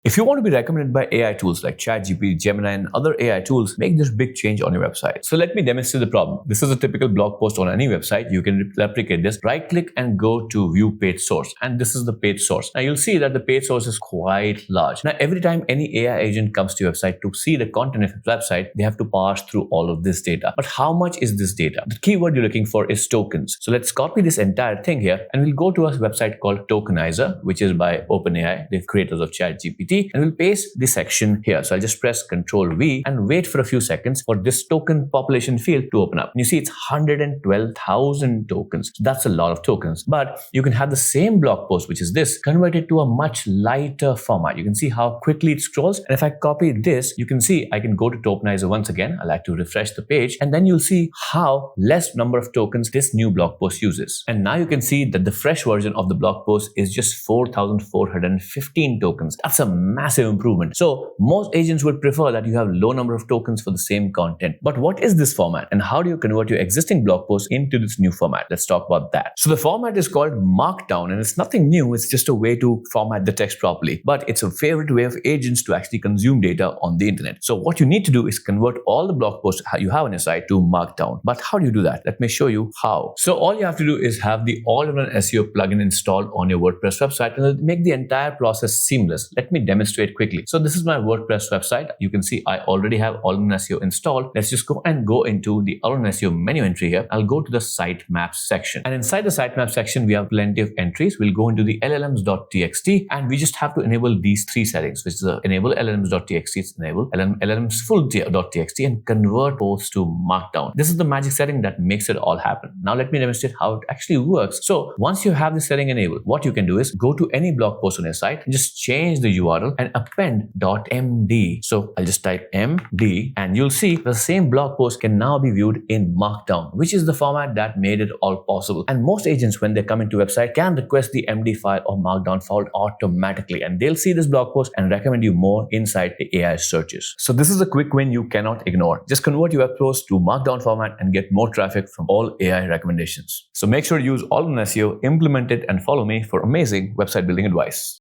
If you want to be recommended by AI tools like ChatGPT, Gemini, and other AI tools, make this big change on your website. So let me demonstrate the problem. This is a typical blog post on any website. You can replicate this. Right click and go to view page source. And this is the page source. Now you'll see that the page source is quite large. Now every time any AI agent comes to your website to see the content of your website, they have to parse through all of this data. But how much is this data? The keyword you're looking for is tokens. So let's copy this entire thing here and we'll go to a website called Tokenizer, which is by OpenAI, the creators of ChatGPT. And we'll paste this section here. So I'll just press Ctrl V and wait for a few seconds for this token population field to open up. And you see it's 112,000 tokens. So that's a lot of tokens. But you can have the same blog post, which is this, converted to a much lighter format. You can see how quickly it scrolls. And if I copy this, you can see I can go to Tokenizer once again. I like to refresh the page. And then you'll see how less number of tokens this new blog post uses. And now you can see that the fresh version of the blog post is just 4,415 tokens. That's a massive improvement. So most agents would prefer that you have low number of tokens for the same content. But what is this format and how do you convert your existing blog post into this new format? Let's talk about that. So the format is called Markdown and it's nothing new. It's just a way to format the text properly. But it's a favorite way of agents to actually consume data on the internet. So what you need to do is convert all the blog posts you have on your site to Markdown. But how do you do that? Let me show you how. So all you have to do is have the all-in-one SEO plugin installed on your WordPress website and it'll make the entire process seamless. Let me demonstrate quickly. So this is my WordPress website. You can see I already have all-in-one SEO installed. Let's just go into the all-in-one SEO menu entry here. I'll go to the sitemaps section. And inside the sitemap section, we have plenty of entries. We'll go into the LLMs.txt and we just have to enable these three settings, which is enable LLMs.txt, it's enable LLMs full.txt and convert posts to Markdown. This is the magic setting that makes it all happen. Now let me demonstrate how it actually works. So once you have this setting enabled, what you can do is go to any blog post on your site and just change the URL and append .md. So I'll just type md and you'll see the same blog post can now be viewed in Markdown, which is the format that made it all possible. And most agents, when they come into a website, can request the MD file or Markdown file automatically and they'll see this blog post and recommend you more inside the AI searches. So this is a quick win you cannot ignore. Just convert your web post to Markdown format and get more traffic from all AI recommendations. So make sure to use all-in-one SEO, implement it and follow me for amazing website building advice.